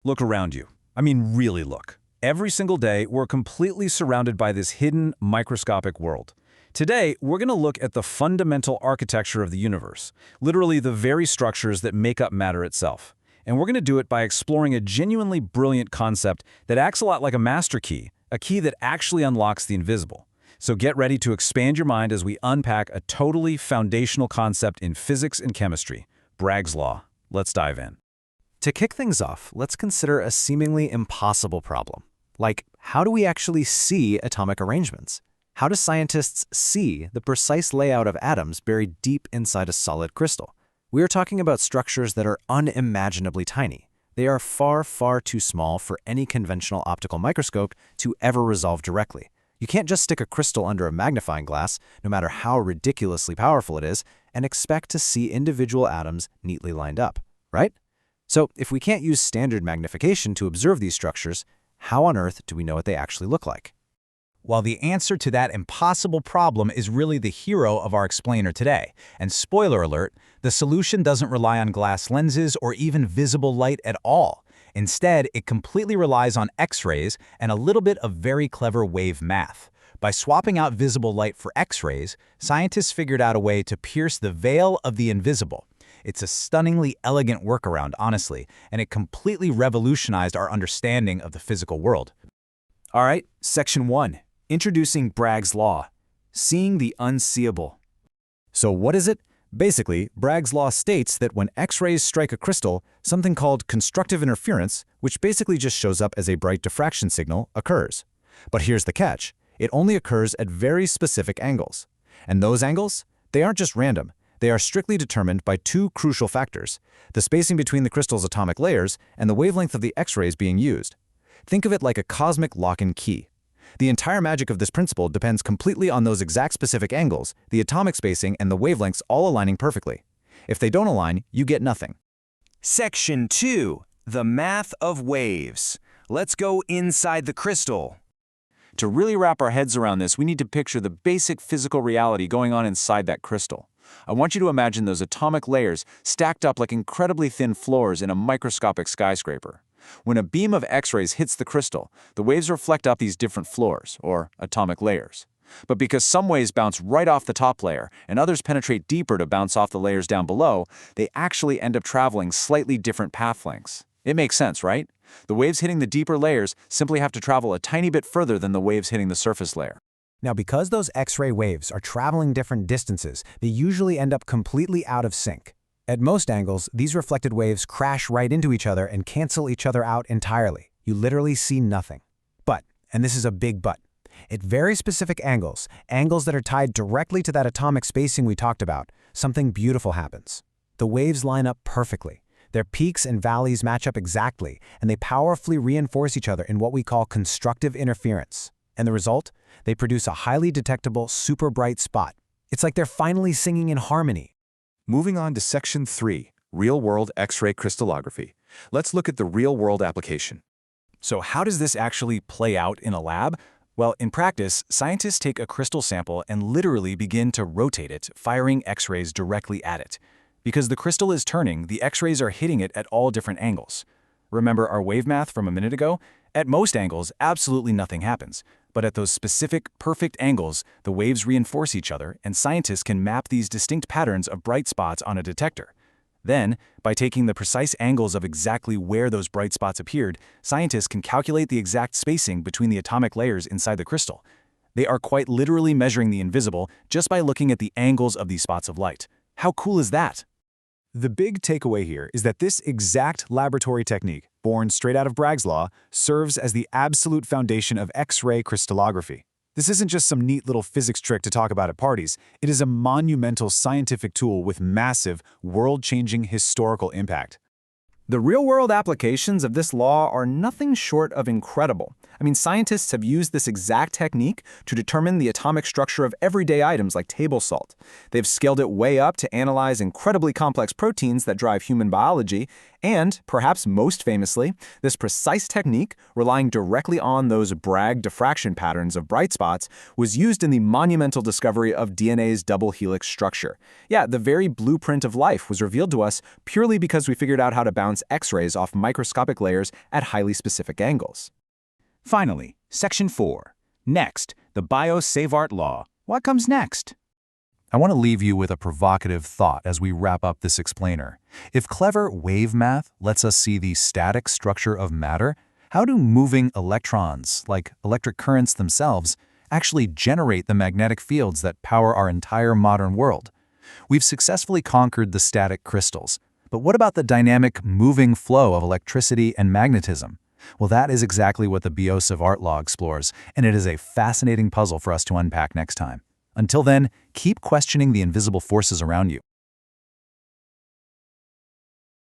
Look around you. I mean, really look. Every single day, we're completely surrounded by this hidden, microscopic world. Today, we're going to look at the fundamental architecture of the universe, literally the very structures that make up matter itself. And we're going to do it by exploring a genuinely brilliant concept that acts a lot like a master key, a key that actually unlocks the invisible. So get ready to expand your mind as we unpack a totally foundational concept in physics and chemistry, Bragg's law. Let's dive in. To kick things off, let's consider a seemingly impossible problem. Like, how do we actually see atomic arrangements? How do scientists see the precise layout of atoms buried deep inside a solid crystal? We are talking about structures that are unimaginably tiny. They are far, far too small for any conventional optical microscope to ever resolve directly. You can't just stick a crystal under a magnifying glass, no matter how ridiculously powerful it is, and expect to see individual atoms neatly lined up, right? So if we can't use standard magnification to observe these structures, how on earth do we know what they actually look like? Well, the answer to that impossible problem is really the hero of our explainer today. And spoiler alert, the solution doesn't rely on glass lenses or even visible light at all. Instead, it completely relies on X-rays and a little bit of very clever wave math. By swapping out visible light for X-rays, scientists figured out a way to pierce the veil of the invisible. It's a stunningly elegant workaround, honestly, and it completely revolutionized our understanding of the physical world. All right, Section 1. Introducing Bragg's law. Seeing the unseeable. So what is it? Basically, Bragg's law states that when X-rays strike a crystal, something called constructive interference, which basically just shows up as a bright diffraction signal, occurs. But here's the catch. It only occurs at very specific angles. And those angles? They aren't just random. They are strictly determined by two crucial factors: the spacing between the crystal's atomic layers and the wavelength of the X-rays being used. Think of it like a cosmic lock-and key. The entire magic of this principle depends completely on those exact specific angles, the atomic spacing, and the wavelengths all aligning perfectly. If they don't align, you get nothing. Section 2. The math of waves. Let's go inside the crystal. To really wrap our heads around this, we need to picture the basic physical reality going on inside that crystal. I want you to imagine those atomic layers stacked up like incredibly thin floors in a microscopic skyscraper. When a beam of X-rays hits the crystal, the waves reflect off these different floors, or atomic layers. But because some waves bounce right off the top layer and others penetrate deeper to bounce off the layers down below, they actually end up traveling slightly different path lengths. It makes sense, right? The waves hitting the deeper layers simply have to travel a tiny bit further than the waves hitting the surface layer. Now, because those X-ray waves are traveling different distances, they usually end up completely out of sync. At most angles, these reflected waves crash right into each other and cancel each other out entirely. You literally see nothing. But, and this is a big but, at very specific angles, angles that are tied directly to that atomic spacing we talked about, something beautiful happens. The waves line up perfectly. Their peaks and valleys match up exactly, and they powerfully reinforce each other in what we call constructive interference. And the result? They produce a highly detectable, super bright spot. It's like they're finally singing in harmony. Moving on to Section 3, Real-World X-ray Crystallography. Let's look at the real-world application. So how does this actually play out in a lab? Well, in practice, scientists take a crystal sample and literally begin to rotate it, firing X-rays directly at it. Because the crystal is turning, the X-rays are hitting it at all different angles. Remember our wave math from a minute ago? At most angles, absolutely nothing happens. But at those specific, perfect angles, the waves reinforce each other, and scientists can map these distinct patterns of bright spots on a detector. Then, by taking the precise angles of exactly where those bright spots appeared, scientists can calculate the exact spacing between the atomic layers inside the crystal. They are quite literally measuring the invisible just by looking at the angles of these spots of light. How cool is that? The big takeaway here is that this exact laboratory technique, born straight out of Bragg's law, serves as the absolute foundation of X-ray crystallography. This isn't just some neat little physics trick to talk about at parties. It is a monumental scientific tool with massive, world-changing historical impact. The real-world applications of this law are nothing short of incredible. I mean, scientists have used this exact technique to determine the atomic structure of everyday items like table salt. They've scaled it way up to analyze incredibly complex proteins that drive human biology, and, perhaps most famously, this precise technique, relying directly on those Bragg diffraction patterns of bright spots, was used in the monumental discovery of DNA's double helix structure. Yeah, the very blueprint of life was revealed to us purely because we figured out how to bounce bounce X-rays off microscopic layers at highly specific angles. Finally, Section 4. Next, the Biot-Savart law. What comes next? I want to leave you with a provocative thought as we wrap up this explainer. If clever wave math lets us see the static structure of matter, how do moving electrons, like electric currents themselves, actually generate the magnetic fields that power our entire modern world? We've successfully conquered the static crystals, but what about the dynamic, moving flow of electricity and magnetism? Well, that is exactly what the Biot-Savart law explores, and it is a fascinating puzzle for us to unpack next time. Until then, keep questioning the invisible forces around you.